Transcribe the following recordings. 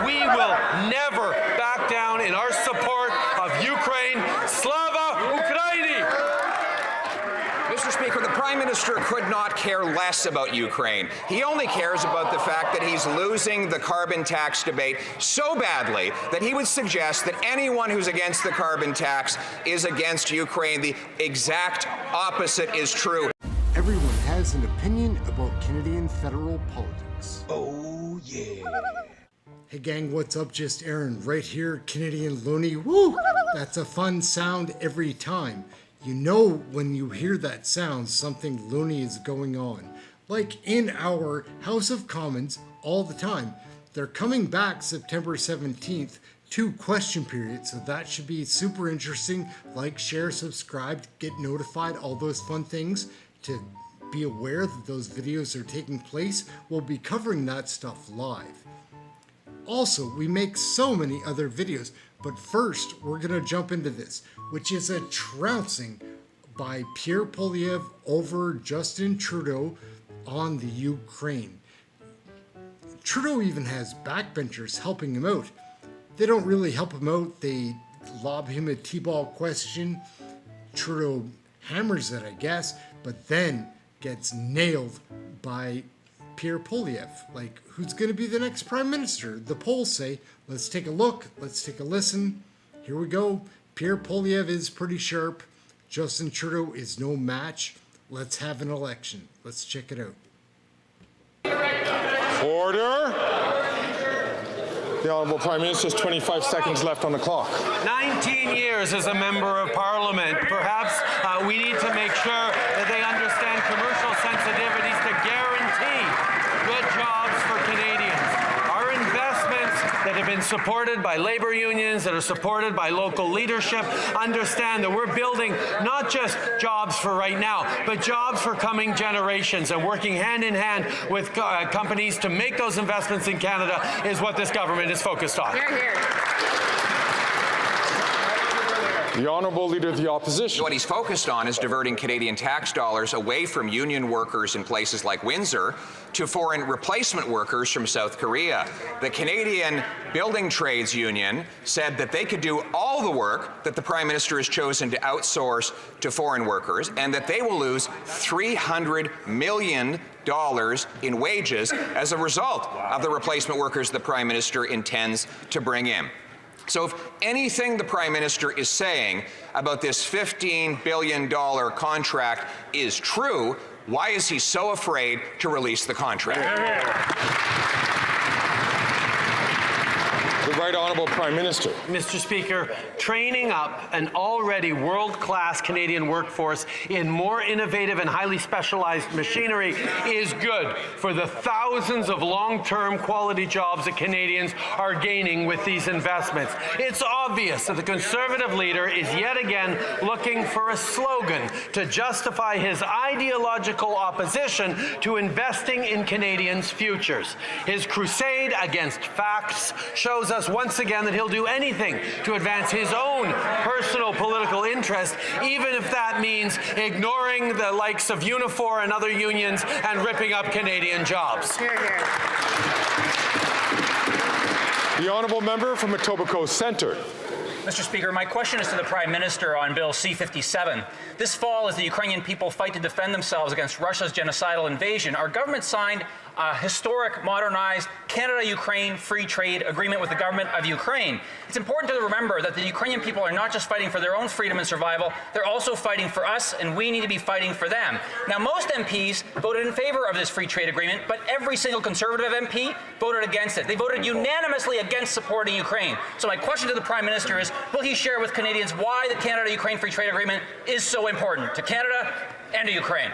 we will never back down in our support of Ukraine. Slava Ukraini! Mr. Speaker, the Prime Minister could not care less about Ukraine. He only cares about the fact that he's losing the carbon tax debate so badly that he would suggest that anyone who's against the carbon tax is against Ukraine. The exact opposite is true. Everyone has an opinion about Canadian federal politics. Oh, yeah. Hey gang, what's up? Just Aaron, right here, Canadian Looney. Woo! That's a fun sound every time. You know when you hear that sound, something loony is going on. Like in our House of Commons all the time. They're coming back September 17th to question period, so that should be super interesting. Like, share, subscribe, get notified, all those fun things to be aware that those videos are taking place. We'll be covering that stuff live. Also, we make so many other videos, but first we're gonna jump into this, which is a trouncing by Pierre Poilievre over Justin Trudeau on the Ukraine. Trudeau even has backbenchers helping him out. They don't really help him out, they lob him a T-ball question. Trudeau hammers it, I guess, but then gets nailed by Pierre Poilievre. Like, who's going to be the next Prime Minister? The polls say. Let's take a look. Let's take a listen. Here we go. Pierre Poilievre is pretty sharp. Justin Trudeau is no match. Let's have an election. Let's check it out. Order. The Honourable Prime Minister has 25 seconds left on the clock. 19 years as a member of Parliament. Perhaps we need to make sure that they understand commercial sensitivities to guarantee good jobs for Canadians. Our investments that have been supported by labour unions, that are supported by local leadership, understand that we're building not just jobs for right now, but jobs for coming generations, and working hand in hand with companies to make those investments in Canada is what this government is focused on. Hear, hear. The Honourable Leader of the Opposition. What he's focused on is diverting Canadian tax dollars away from union workers in places like Windsor to foreign replacement workers from South Korea. The Canadian Building Trades Union said that they could do all the work that the Prime Minister has chosen to outsource to foreign workers, and that they will lose $300 million in wages as a result of the replacement workers the Prime Minister intends to bring in. So if anything the Prime Minister is saying about this $15 billion contract is true, why is he so afraid to release the contract? The Right Honourable Prime Minister. Mr. Speaker, training up an already world-class Canadian workforce in more innovative and highly specialized machinery is good for the thousands of long-term quality jobs that Canadians are gaining with these investments. It's obvious that the Conservative leader is yet again looking for a slogan to justify his ideological opposition to investing in Canadians' futures. His crusade against facts shows us once again that he'll do anything to advance his own personal political interest, even if that means ignoring the likes of Unifor and other unions and ripping up Canadian jobs. Hear, hear. The Honourable Member from Etobicoke Centre. Mr. Speaker, my question is to the Prime Minister on Bill C-57. This fall, as the Ukrainian people fight to defend themselves against Russia's genocidal invasion, our government signed a historic, modernized Canada-Ukraine free trade agreement with the government of Ukraine. It's important to remember that the Ukrainian people are not just fighting for their own freedom and survival, they're also fighting for us, and we need to be fighting for them. Now, most MPs voted in favor of this free trade agreement, but every single Conservative MP voted against it. They voted unanimously against supporting Ukraine. So my question to the Prime Minister is, will he share with Canadians why the Canada-Ukraine free trade agreement is so important to Canada and to Ukraine?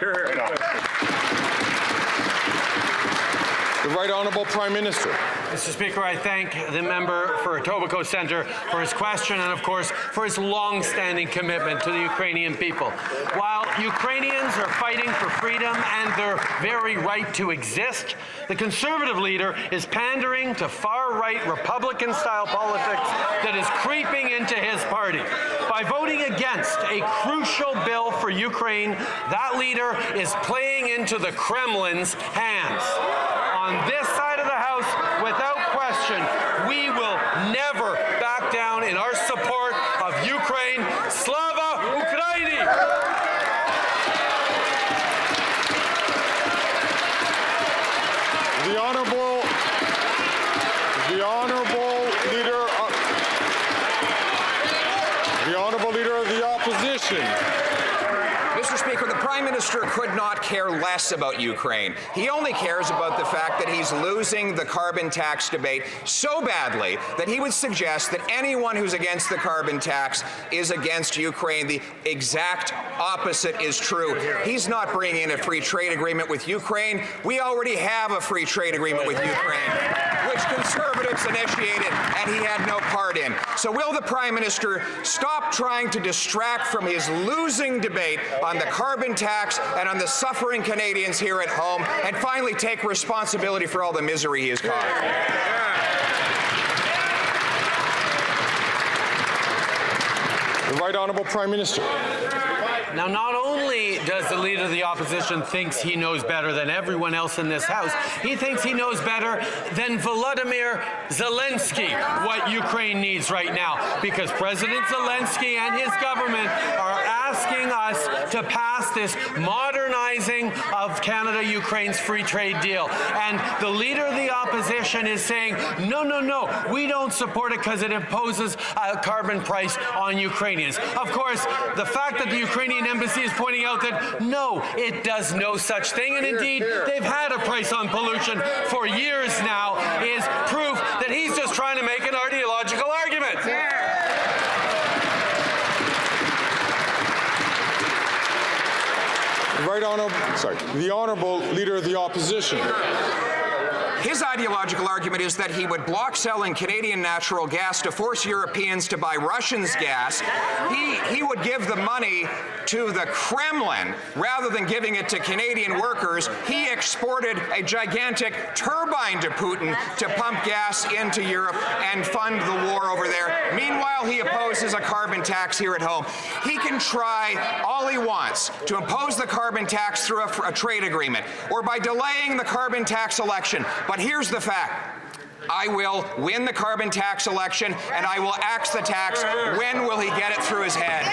The Right Honourable Prime Minister. Mr. Speaker, I thank the member for Etobicoke Centre for his question and, of course, for his long-standing commitment to the Ukrainian people. While Ukrainians are fighting for freedom and their very right to exist, the Conservative leader is pandering to far-right Republican-style politics that is creeping into his party. By voting against a crucial bill for Ukraine, that leader is playing into the Kremlin's hands. On this side of the House, without question, opposition, we will never back down in our support of Ukraine. Slava Ukraini! The honourable leader of the opposition. Mr. Speaker, the Prime Minister could not care less about Ukraine. He only cares about the fact that he's losing the carbon tax debate so badly that he would suggest that anyone who's against the carbon tax is against Ukraine. The exact opposite is true. He's not bringing in a free trade agreement with Ukraine. We already have a free trade agreement with Ukraine, which Conservatives initiated and he had no part in. So will the Prime Minister stop trying to distract from his losing debate on the carbon tax and on the suffering Canadians here at home, and finally take responsibility for all the misery he has caused? The Right Honourable Prime Minister. Now, not only does the Leader of the Opposition thinks he knows better than everyone else in this House, he thinks he knows better than Volodymyr Zelensky what Ukraine needs right now, because President Zelensky and his government are asking us to pass this modernizing of Canada-Ukraine's free trade deal. And the Leader of the Opposition is saying, no, no, no, we don't support it because it imposes a carbon price on Ukrainians. Of course, the fact that the Ukrainian embassy is pointing out that no, it does no such thing, and indeed they've had a price on pollution for years now, is proof that he's just trying to make an ideological argument. The Honourable Leader of the Opposition. His ideological argument is that he would block selling Canadian natural gas to force Europeans to buy Russians' gas. He would give the money to the Kremlin rather than giving it to Canadian workers. He exported a gigantic turbine to Putin to pump gas into Europe and fund the war over there. Meanwhile, he opposes a carbon tax here at home. He can try all he wants to impose the carbon tax through a trade agreement or by delaying the carbon tax election. But here's the fact. I will win the carbon tax election, and I will axe the tax. When will he get it through his head?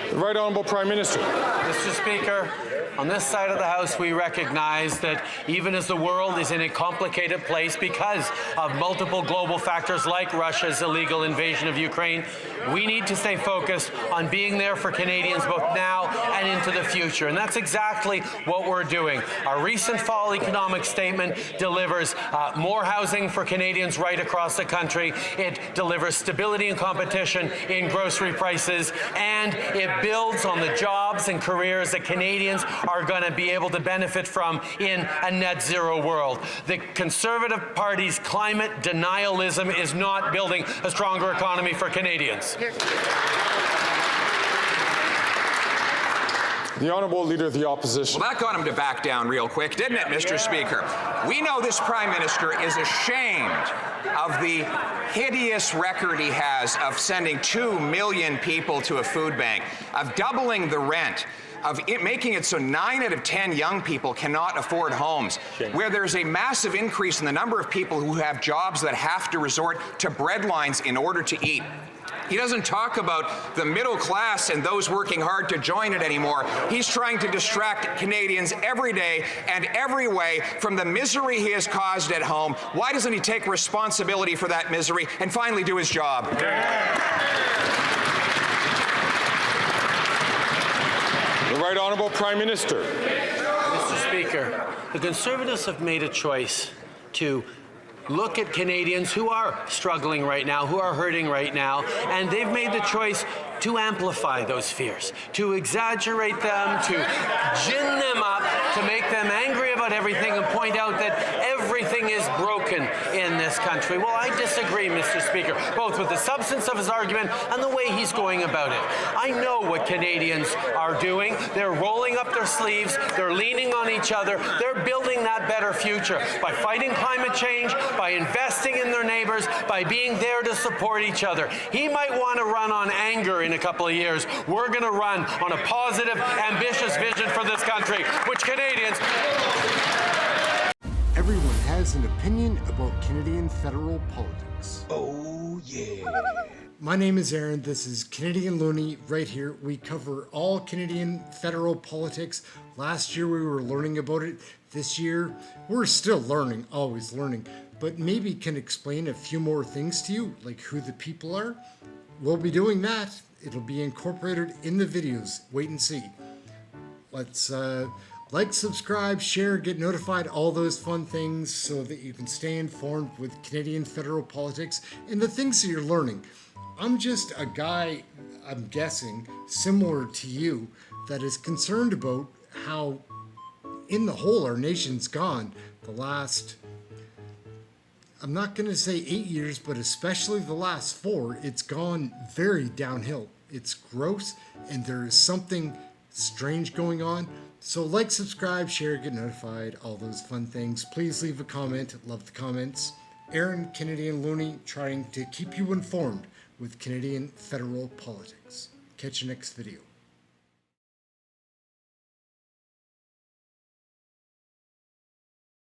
The Right Honourable Prime Minister. Mr. Speaker, on this side of the House, we recognize that even as the world is in a complicated place because of multiple global factors like Russia's illegal invasion of Ukraine, we need to stay focused on being there for Canadians both now and into the future. And that's exactly what we're doing. Our recent fall economic statement delivers more housing for Canadians right across the country. It delivers stability and competition in grocery prices, and it builds on the jobs and careers that Canadians are going to be able to benefit from in a net zero world. The Conservative Party's climate denialism is not building a stronger economy for Canadians. The Honourable Leader of the Opposition. Well, that got him to back down real quick, didn't it, Mr. Speaker? We know this Prime Minister is ashamed of the hideous record he has of sending 2 million people to a food bank, of doubling the rent, of making it so 9 out of 10 young people cannot afford homes, where there's a massive increase in the number of people who have jobs that have to resort to breadlines in order to eat. He doesn't talk about the middle class and those working hard to join it anymore. He's trying to distract Canadians every day and every way from the misery he has caused at home. Why doesn't he take responsibility for that misery and finally do his job? The Right Honourable Prime Minister. Mr. Speaker, the Conservatives have made a choice to look at Canadians who are struggling right now, who are hurting right now, and they've made the choice to amplify those fears, to exaggerate them, to gin them up, to make them angry about everything and point out that everything Something is broken in this country. Well, I disagree, Mr. Speaker, both with the substance of his argument and the way he's going about it. I know what Canadians are doing. They're rolling up their sleeves. They're leaning on each other. They're building that better future by fighting climate change, by investing in their neighbors, by being there to support each other. He might want to run on anger in a couple of years. We're going to run on a positive, ambitious vision for this country, which Canadians... Everyone has an opinion about Canadian federal politics. Oh, yeah. My name is Aaron. This is Canadian Looney right here. We cover all Canadian federal politics. Last year we were learning about it. This year we're still learning, always learning, but maybe can explain a few more things to you, like who the people are. We'll be doing that. It'll be incorporated in the videos. Wait and see. Let's like, subscribe, share, get notified, all those fun things so that you can stay informed with Canadian federal politics and the things that you're learning. I'm just a guy, I'm guessing, similar to you, that is concerned about how, in the whole, our nation's gone the last, I'm not going to say 8 years, but especially the last 4, it's gone very downhill. It's gross, and there is something strange going on. So like, subscribe, share, get notified, all those fun things. Please leave a comment. Love the comments. Aaron, Canadian Looney, trying to keep you informed with Canadian federal politics. Catch you next video.